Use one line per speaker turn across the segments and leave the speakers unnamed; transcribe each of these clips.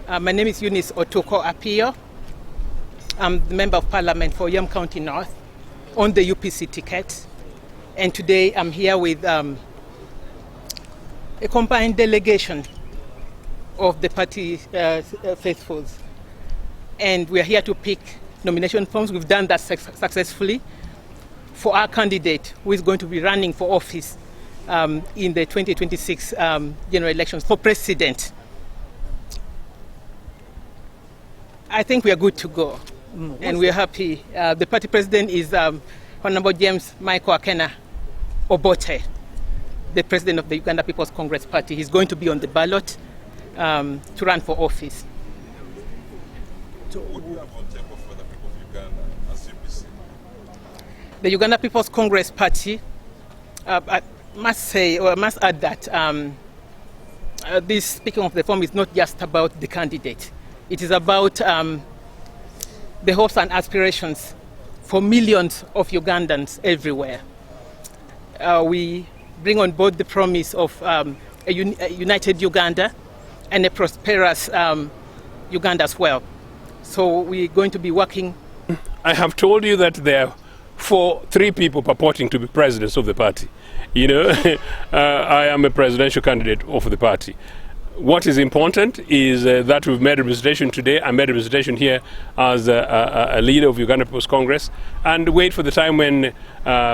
My name is UNICE APIO. I'm the Member of Parliament for OYAM County North on the UPC ticket. And today I'm here with a combined delegation of the party faithfuls. And we're here to pick nomination forms. We've done that successfully for our candidate who is going to be running for office in the 2026 general elections for president. I think we are good to go, and we are happy. The party president is Honorable James Michael AKENA Obote, the president of the Uganda People's Congress Party. He's going to be on the ballot to run for office.
So what do you have on table for the people of Uganda as UPC?
The Uganda People's Congress Party, I must add that this speaking of the form is not just about the candidate. It is about the hopes and aspirations for millions of Ugandans everywhere. We bring on board the promise of a united Uganda and a prosperous Uganda as well. So we're going to be working.
I have told you that there are three people purporting to be presidents of the party. You know, I am a presidential candidate of the party. What is important is that we've made a representation today. I made a representation here as a leader of Uganda People's Congress, and wait for the time when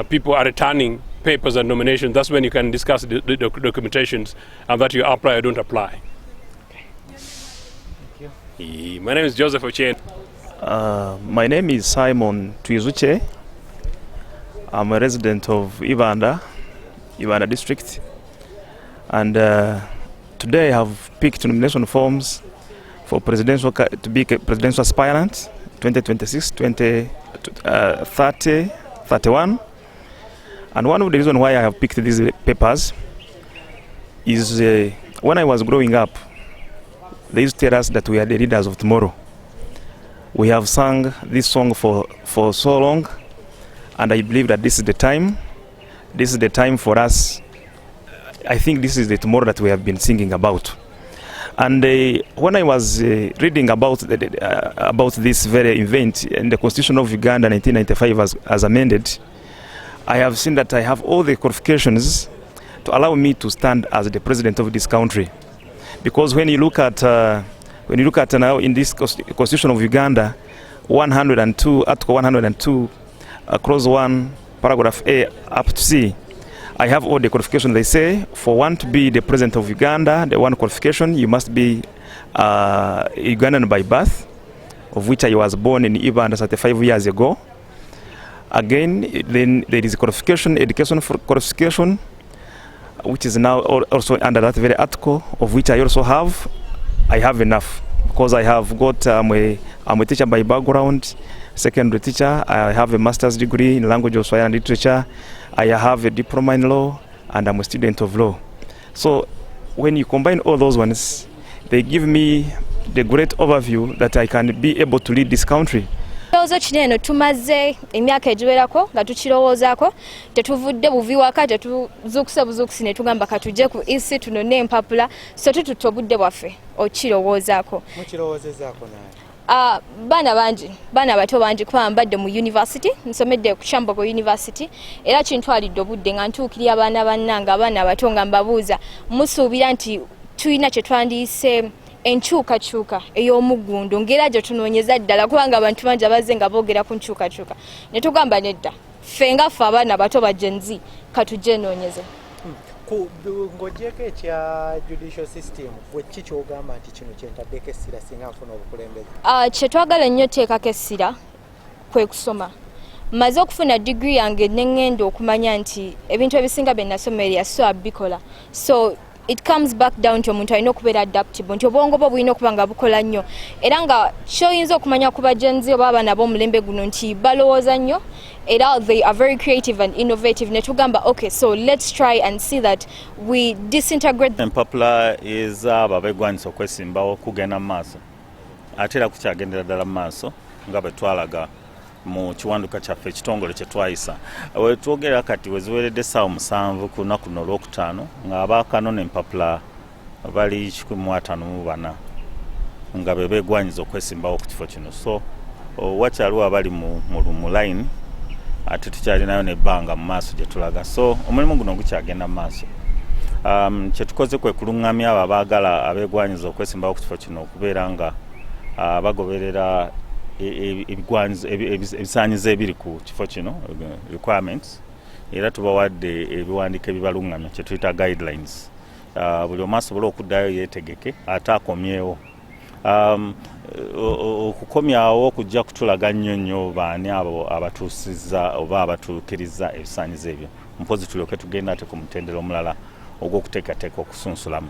people are returning papers and nominations. That's when you can discuss the documentations that you apply or don't apply.
Okay. Thank you.
My name is Joseph OCHENA.
My name is Simon Twizuche. I'm a resident of Ibanda district, and today I have picked nomination forms for presidential to be a presidential aspirant 2026, 2030, 31. And one of the reasons why I have picked these papers is when I was growing up, they used to tell us that we are the leaders of tomorrow. We have sung this song for so long, and I believe that this is the time. This is the time for us. I think this is the tomorrow that we have been singing about. And when I was reading about this very event in the Constitution of Uganda 1995 as amended, I have seen that I have all the qualifications to allow me to stand as the president of this country. Because when you look at now in this Constitution of Uganda, 102, Article 102, clause 1, paragraph A up to C, I have all the qualifications. They say for one to be the president of Uganda, the one qualification, you must be Ugandan by birth, of which I was born in Ibanda 35 years ago. Again, then there is a qualification, education for qualification, which is now also under that very article, of which I also have. I have enough because I have got I'm a teacher by background, secondary teacher. I have a master's degree in language of Swahili and literature. I have a diploma in law, and I'm a student of law. So when you combine all those ones, they give me the great overview that I can be able to lead this country.
Kino tumaze emyaka egiwerako nga tukirowoozaako tetuvudde buvi waka tetuzuukuse ne tugamba katujje ku isi tunone empapula so tututte obudde bwaffe okirowoozaako.
Mukirowoozezaako naye?
Baana bato bangi kuba mbadde mu university, nsomedde ku Kyambogo University, era kintwalidde obudde nga ntuukirira abaana bannanga abaana abato nga mbabuuza musuubira nti tulina kye twandiise enkyukakyuka ey'omuggundo ng'era gye tunoonyeza ddala kubanga abantu bangi abazze nga boogera ku nkyukakyuka ne tugamba nedda ffe nga ffe abaana bato ba Gen Z katujje noonyeze.
Ng'ogyeko ekya judicial system bwe ki ky'ogamba nti kino kyentaddeko essira singa nfuna obukulembeze?
Kye twagala nnyo teekako essira kwe kusoma. Mmaze okufuna degree yange ne ŋŋenda okumanya nti ebintu ebisinga bye nasoma eriyaso abikola. So it comes back down to omuntu alina okubeera adaptable nti obwongo bwo bulina okuba nga bukola nnyo era nga kyoyinza okumanya ku bagenzi oba abaana b'omulembe guno nti balowooza nnyo era they are very creative and innovative ne tugamba okay, so let's try and see that we disintegrate.
Empapula is ababegwanisa okwesimbawo kugenda mu maaso ate era kukyagendera ddala mu maaso nga bwe twalaga mu kiwanduka kyaffe ekitongole kye twayisa. Twogera kati weziweredde essaawa 7 ku lunaku luno olwokutaano nga abaakano n'empapula bali 154. nga bebegwanyiza okwesimbawo ku kifo kino. So wakyaliwo abali mu line ate tukyalinayo nebbanga mu maaso gye tulaga. So omulimu guno gukyagenda mu maaso. Kyetukoze kwe kulungamya abo abaagala abegwanyiza okwesimbawo ku kifo kino okubeera nga bagoberera ebisaanyizo ebiri ku kifo kino requirements, era tubawadde ebiwandiiko ebibalungamya kye tuyita guidelines. Buli omu asobola okuddayo yeetegeke ate akomyewo. Okukomyawo okujja kutulaga nnyo baani abo abatuusizza oba abatuukiriza ebisaanyizo ebyo, mpozi tulyoke tugenda ate ku mutendera omulala ogw'okuteekateeka okusunsulamu.